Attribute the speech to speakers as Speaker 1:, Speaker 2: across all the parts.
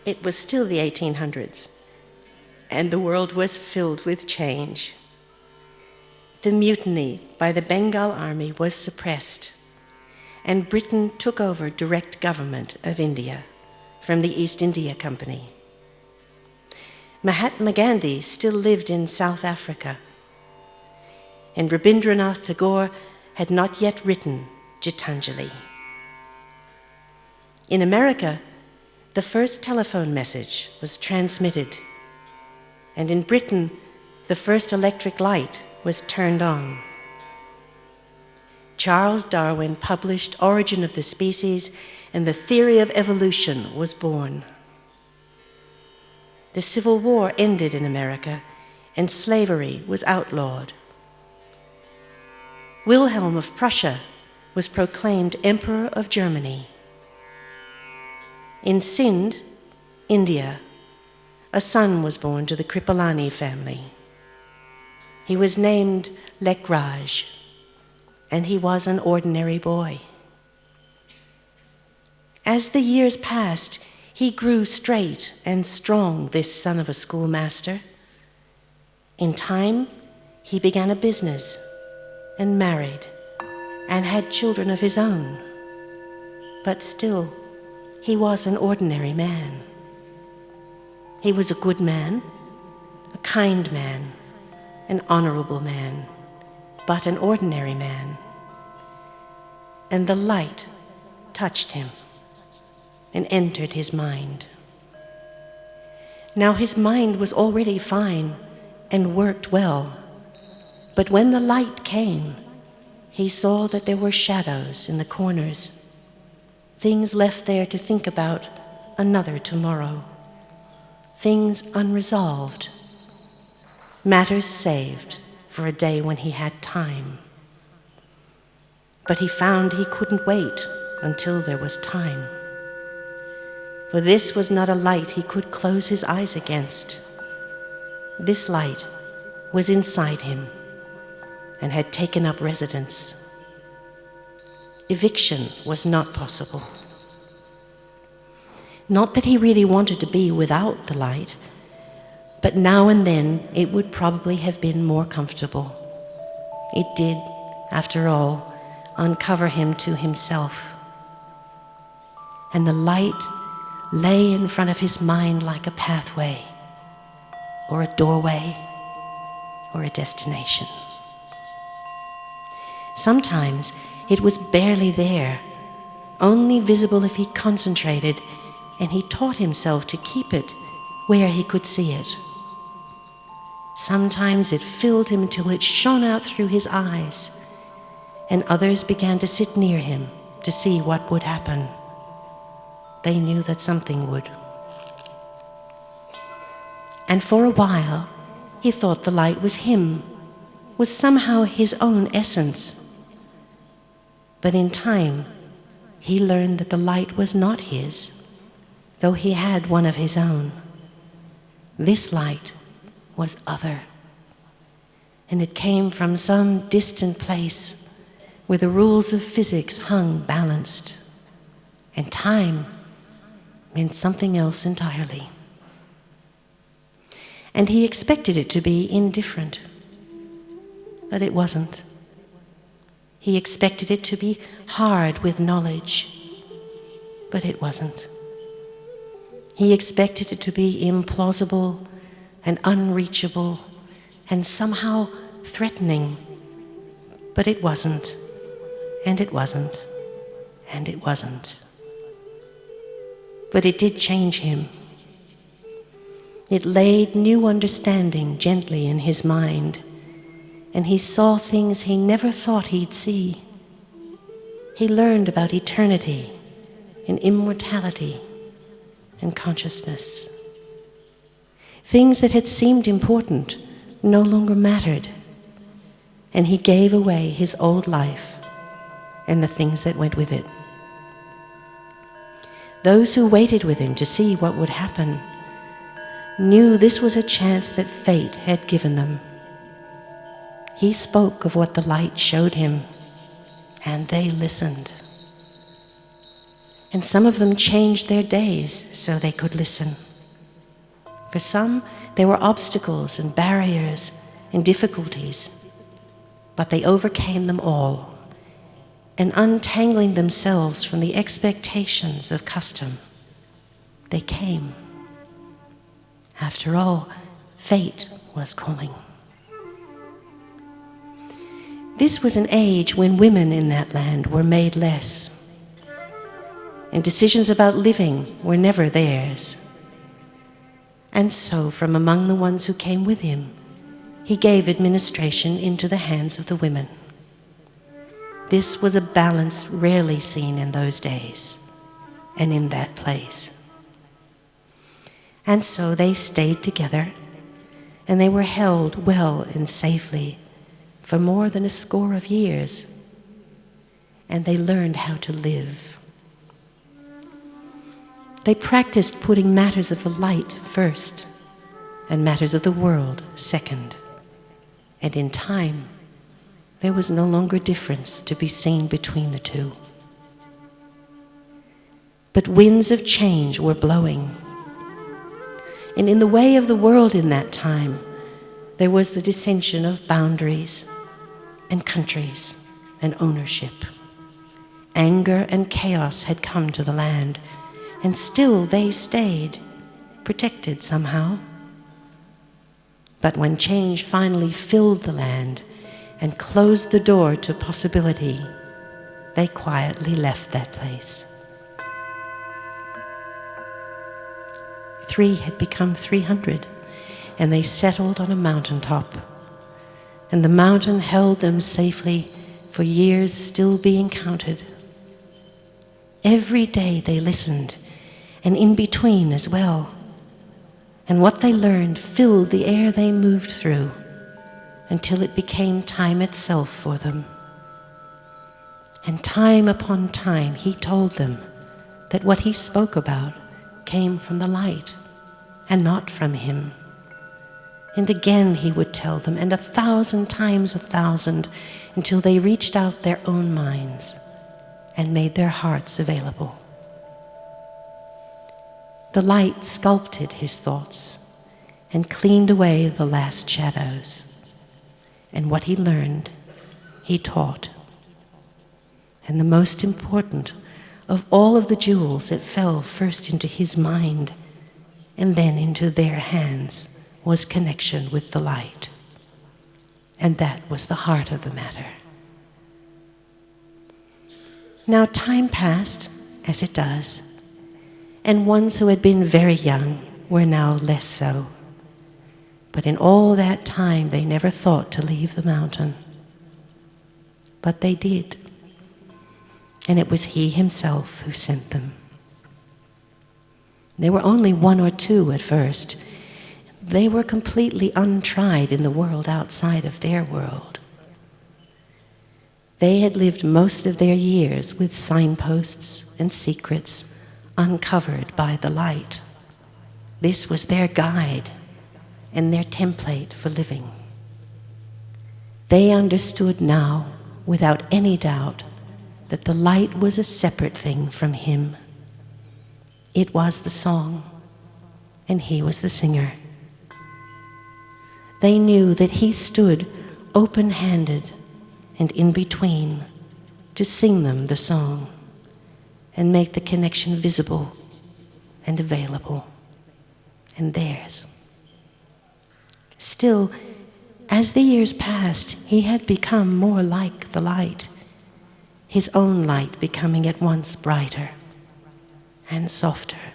Speaker 1: It was still the 1800s, and the world was filled with change. The mutiny by the Bengal army was suppressed, and Britain took over direct government of India from the East India Company. Mahatma Gandhi still lived in South Africa, and Rabindranath Tagore had not yet written Gitanjali. In America, the first telephone message was transmitted, and in Britain, the first electric light was turned on. Charles Darwin published Origin of the Species, and the theory of evolution was born. The Civil War ended in America, and slavery was outlawed. Wilhelm of Prussia was proclaimed Emperor of Germany. In Sindh, India, a son was born to the Kripalani family. He was named Lekraj, and he was an ordinary boy. As the years passed, he grew straight and strong, this son of a schoolmaster. In time, he began a business and married and had children of his own. But still, he was an ordinary man. He was a good man, a kind man, an honorable man, but an ordinary man. And the light touched him and entered his mind. Now his mind was already fine and worked well, but when the light came, he saw that there were shadows in the corners, things left there to think about another tomorrow, things unresolved, matters saved for a day when he had time. But he found he couldn't wait until there was time, for this was not a light he could close his eyes against. This light was inside him and had taken up residence. Eviction was not possible. Not that he really wanted to be without the light, but now and then it would probably have been more comfortable. It did, after all, uncover him to himself. And the light lay in front of his mind like a pathway, or a doorway, or a destination. Sometimes it was barely there, only visible if he concentrated, and he taught himself to keep it where he could see it. Sometimes it filled him till it shone out through his eyes, and others began to sit near him to see what would happen. They knew that something would. And for a while, he thought the light was him, was somehow his own essence. But in time, he learned that the light was not his, though he had one of his own. This light was other, and it came from some distant place where the rules of physics hung balanced, and time meant something else entirely. And he expected it to be indifferent, but it wasn't. He expected it to be hard with knowledge, but it wasn't. He expected it to be implausible and unreachable and somehow threatening, but it wasn't, and it wasn't, and it wasn't. But it did change him. It laid new understanding gently in his mind, and he saw things he never thought he'd see. He learned about eternity and immortality and consciousness. Things that had seemed important no longer mattered, and he gave away his old life and the things that went with it. Those who waited with him to see what would happen knew this was a chance that fate had given them. He spoke of what the light showed him, and they listened. And some of them changed their days so they could listen. For some, there were obstacles and barriers and difficulties, but they overcame them all, and untangling themselves from the expectations of custom, they came. After all, fate was calling. This was an age when women in that land were made less, and decisions about living were never theirs. And so, from among the ones who came with him, he gave administration into the hands of the women. This was a balance rarely seen in those days and in that place. And so they stayed together, and they were held well and safely for more than a score of years, and they learned how to live. They practiced putting matters of the light first and matters of the world second, and in time, there was no longer difference to be seen between the two. But winds of change were blowing, and in the way of the world in that time, there was the dissension of boundaries and countries and ownership. Anger and chaos had come to the land, and still they stayed, protected somehow. But when change finally filled the land and closed the door to possibility, they quietly left that place. 3 had become 300, and they settled on a mountaintop. And the mountain held them safely for years still being counted. Every day they listened, and in between as well. And what they learned filled the air they moved through until it became time itself for them. And time upon time he told them that what he spoke about came from the light and not from him. And again he would tell them, and 1,000 times 1,000, until they reached out their own minds and made their hearts available. The light sculpted his thoughts and cleaned away the last shadows. And what he learned, he taught. And the most important of all of the jewels that fell first into his mind and then into their hands was connection with the light. And that was the heart of the matter. Now time passed, as it does, and ones who had been very young were now less so. But in all that time, they never thought to leave the mountain. But they did, and it was he himself who sent them. There were only 1 or 2 at first. They were completely untried in the world outside of their world. They had lived most of their years with signposts and secrets uncovered by the light. This was their guide and their template for living. They understood now, without any doubt, that the light was a separate thing from him. It was the song, and he was the singer. They knew that he stood open-handed and in between to sing them the song and make the connection visible and available and theirs. Still, as the years passed, he had become more like the light, his own light becoming at once brighter and softer.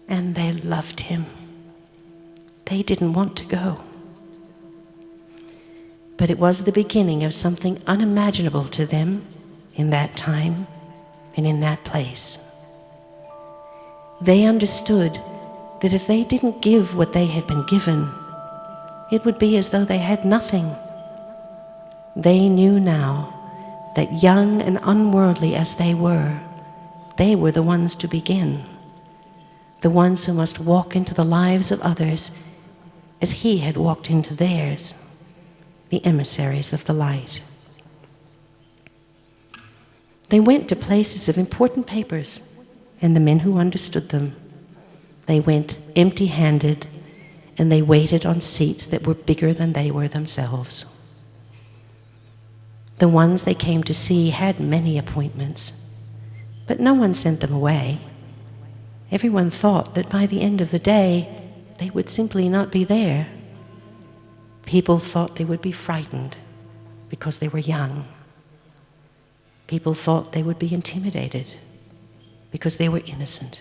Speaker 1: And they loved him. They didn't want to go. But it was the beginning of something unimaginable to them in that time and in that place. They understood that if they didn't give what they had been given, it would be as though they had nothing. They knew now that young and unworldly as they were the ones to begin, the ones who must walk into the lives of others as he had walked into theirs, the emissaries of the light. They went to places of important papers, and the men who understood them. They went empty-handed, and they waited on seats that were bigger than they were themselves. The ones they came to see had many appointments, but no one sent them away. Everyone thought that by the end of the day, they would simply not be there. People thought they would be frightened because they were young. People thought they would be intimidated because they were innocent.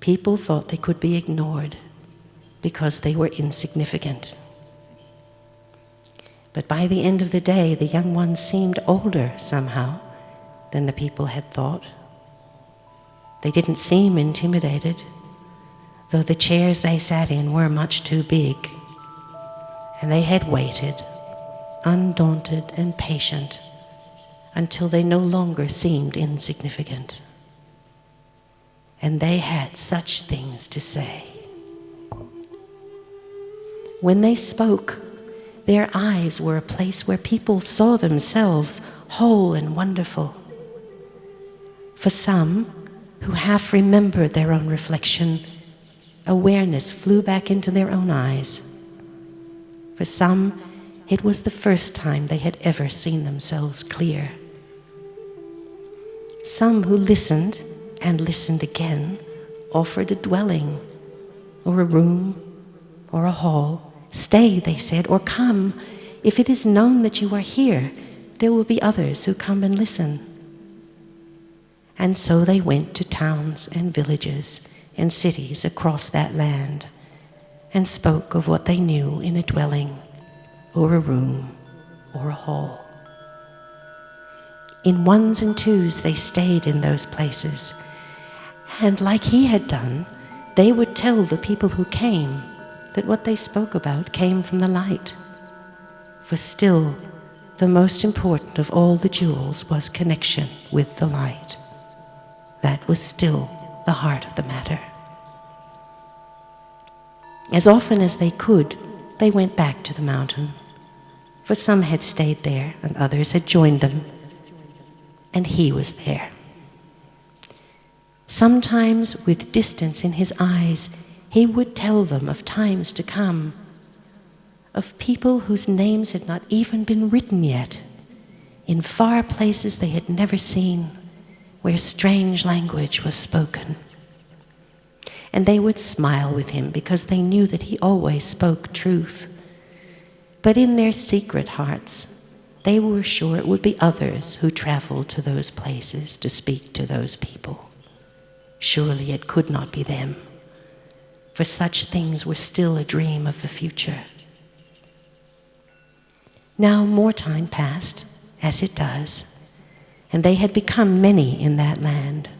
Speaker 1: People thought they could be ignored because they were insignificant. But by the end of the day, the young ones seemed older somehow than the people had thought. They didn't seem intimidated, though the chairs they sat in were much too big. And they had waited, undaunted and patient, until they no longer seemed insignificant. And they had such things to say. When they spoke, their eyes were a place where people saw themselves whole and wonderful. For some, who half remembered their own reflection, awareness flew back into their own eyes. For some, it was the first time they had ever seen themselves clear. Some who listened and listened again offered a dwelling, or a room, or a hall. Stay, they said, or come. If it is known that you are here, there will be others who come and listen. And so they went to towns and villages and cities across that land and spoke of what they knew in a dwelling, or a room, or a hall. In ones and twos they stayed in those places, and like he had done, they would tell the people who came that what they spoke about came from the light. For still, the most important of all the jewels was connection with the light. That was still the heart of the matter. As often as they could, they went back to the mountain, for some had stayed there and others had joined them, and he was there. Sometimes, with distance in his eyes, he would tell them of times to come, of people whose names had not even been written yet, in far places they had never seen, where strange language was spoken. And they would smile with him because they knew that he always spoke truth. But in their secret hearts, they were sure it would be others who traveled to those places to speak to those people. Surely it could not be them, for such things were still a dream of the future. Now more time passed, as it does, and they had become many in that land.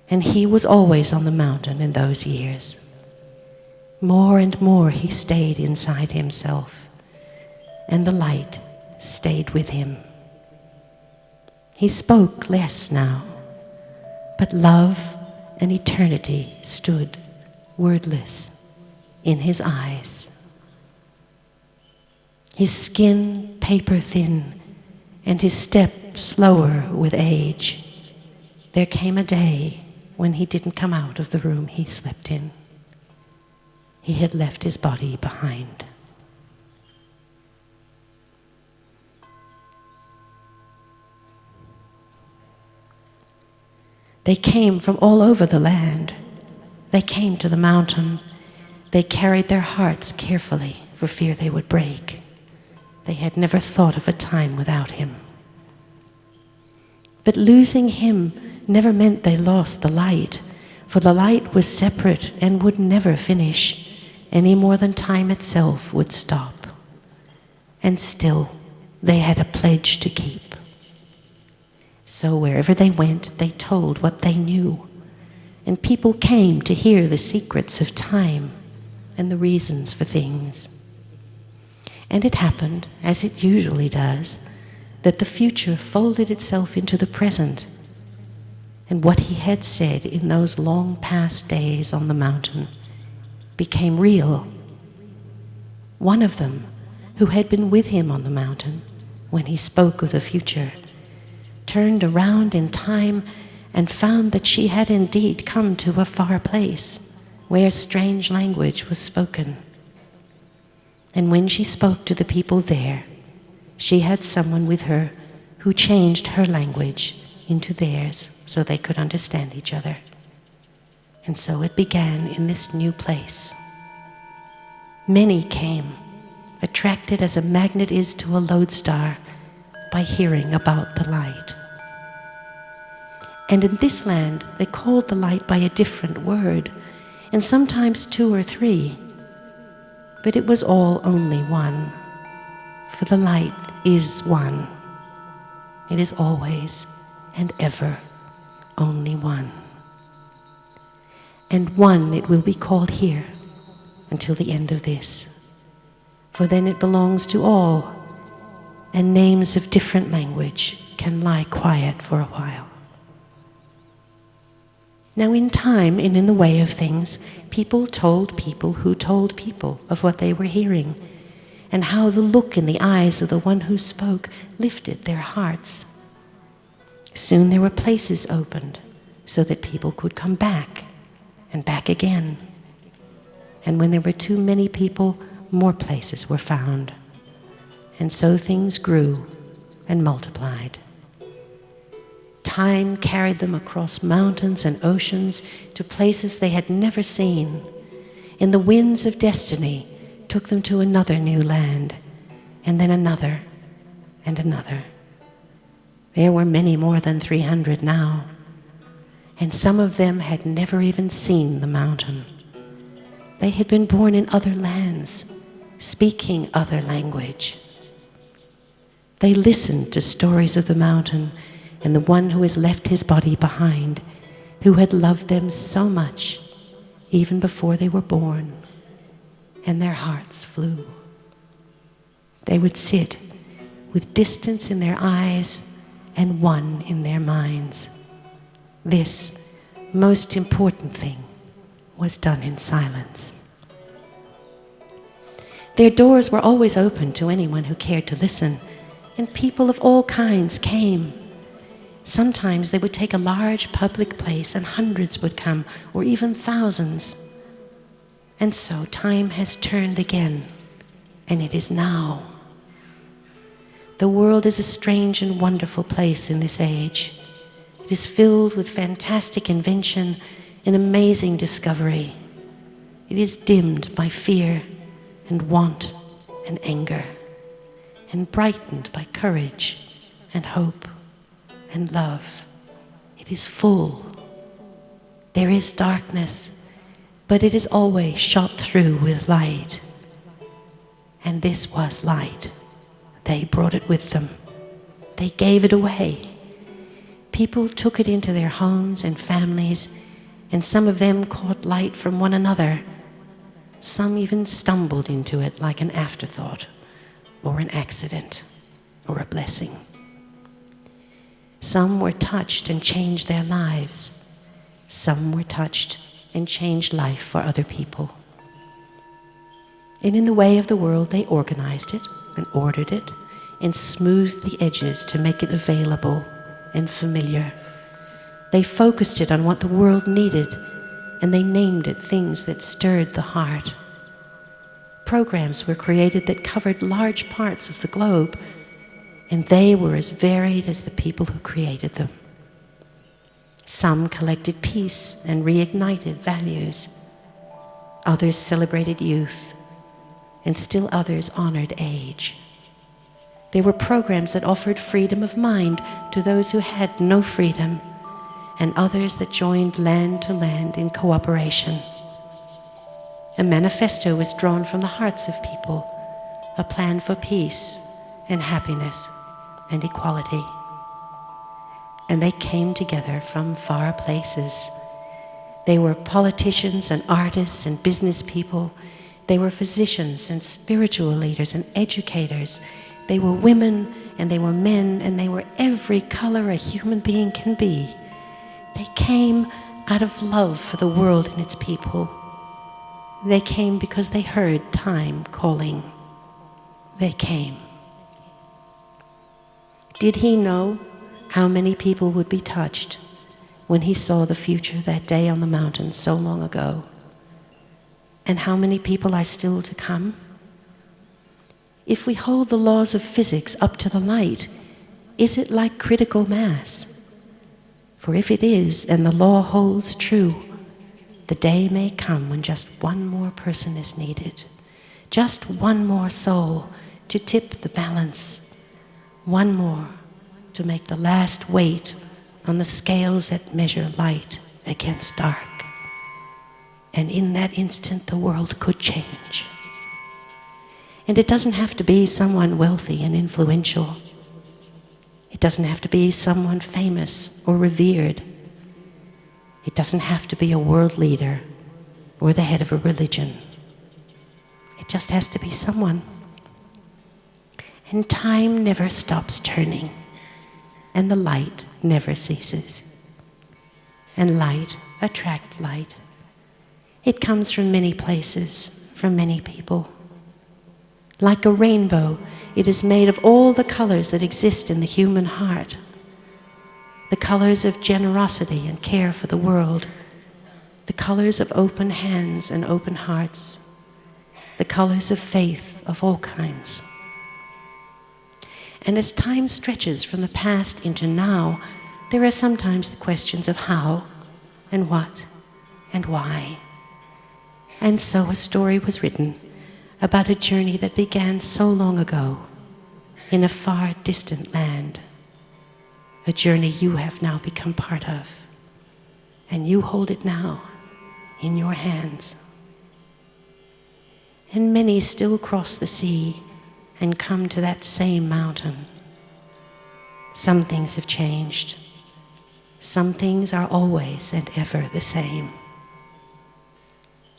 Speaker 1: And he was always on the mountain in those years. More and more he stayed inside himself, and the light stayed with him. He spoke less now, but love and eternity stood wordless in his eyes. His skin paper thin, and his step slower with age. There came a day when he didn't come out of the room he slept in. He had left his body behind. They came from all over the land. They came to the mountain. They carried their hearts carefully for fear they would break. They had never thought of a time without him. But losing him never meant they lost the light, for the light was separate and would never finish, any more than time itself would stop. And still, they had a pledge to keep. So wherever they went, they told what they knew, and people came to hear the secrets of time and the reasons for things. And it happened, as it usually does, that the future folded itself into the present, and what he had said in those long past days on the mountain became real. One of them, who had been with him on the mountain when he spoke of the future, turned around in time and found that she had indeed come to a far place where strange language was spoken. And when she spoke to the people there, she had someone with her who changed her language into theirs so they could understand each other. And so it began in this new place. Many came, attracted as a magnet is to a lodestar by hearing about the light. And in this land, they called the light by a different word, and sometimes 2 or 3, but it was all only one, for the light is one. It is always and ever only one. And one it will be called here until the end of this, for then it belongs to all, and names of different language can lie quiet for a while. Now in time and in the way of things, people told people who told people of what they were hearing, and how the look in the eyes of the one who spoke lifted their hearts. Soon there were places opened so that people could come back and back again. And when there were too many people, more places were found. And so things grew and multiplied. Time carried them across mountains and oceans to places they had never seen. And the winds of destiny took them to another new land, and then another and another. There were many more than 300 now, and some of them had never even seen the mountain. They had been born in other lands, speaking other language. They listened to stories of the mountain and the one who has left his body behind, who had loved them so much, even before they were born, and their hearts flew. They would sit with distance in their eyes and one in their minds. This most important thing was done in silence. Their doors were always open to anyone who cared to listen, and people of all kinds came. Sometimes they would take a large public place and hundreds would come, or even thousands. And so time has turned again, and it is now. The world is a strange and wonderful place in this age. It is filled with fantastic invention and amazing discovery. It is dimmed by fear and want and anger, and brightened by courage and hope and love. It is full. There is darkness, but it is always shot through with light. And this was light. They brought it with them. They gave it away. People took it into their homes and families, and some of them caught light from one another. Some even stumbled into it like an afterthought, or an accident, or a blessing. Some were touched and changed their lives. Some were touched and changed life for other people. And in the way of the world, they organized it and ordered it and smoothed the edges to make it available and familiar. They focused it on what the world needed, and they named it things that stirred the heart. Programs were created that covered large parts of the globe, and they were as varied as the people who created them. Some collected peace and reignited values. Others celebrated youth, and still others honored age. There were programs that offered freedom of mind to those who had no freedom, and others that joined land to land in cooperation. A manifesto was drawn from the hearts of people, a plan for peace and happiness and equality. And they came together from far places. They were politicians and artists and business people. They were physicians and spiritual leaders and educators. They were women and they were men, and they were every color a human being can be. They came out of love for the world and its people. They came because they heard time calling. They came. Did he know how many people would be touched when he saw the future that day on the mountain so long ago, and how many people are still to come? If we hold the laws of physics up to the light, is it like critical mass? For if it is, and the law holds true, the day may come when just one more person is needed, just one more soul to tip the balance, one more to make the last weight on the scales that measure light against dark. And in that instant, the world could change. And it doesn't have to be someone wealthy and influential. It doesn't have to be someone famous or revered. It doesn't have to be a world leader or the head of a religion. It just has to be someone. And time never stops turning, and the light never ceases. And light attracts light. It comes from many places, from many people. Like a rainbow, it is made of all the colors that exist in the human heart. The colors of generosity and care for the world. The colors of open hands and open hearts. The colors of faith of all kinds. And as time stretches from the past into now, there are sometimes the questions of how and what and why. And so a story was written about a journey that began so long ago in a far distant land, a journey you have now become part of, and you hold it now in your hands. And many still cross the sea and come to that same mountain. Some things have changed. Some things are always and ever the same.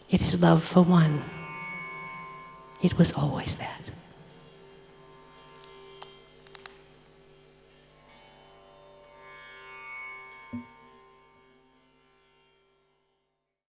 Speaker 1: It is love for one. It was always that.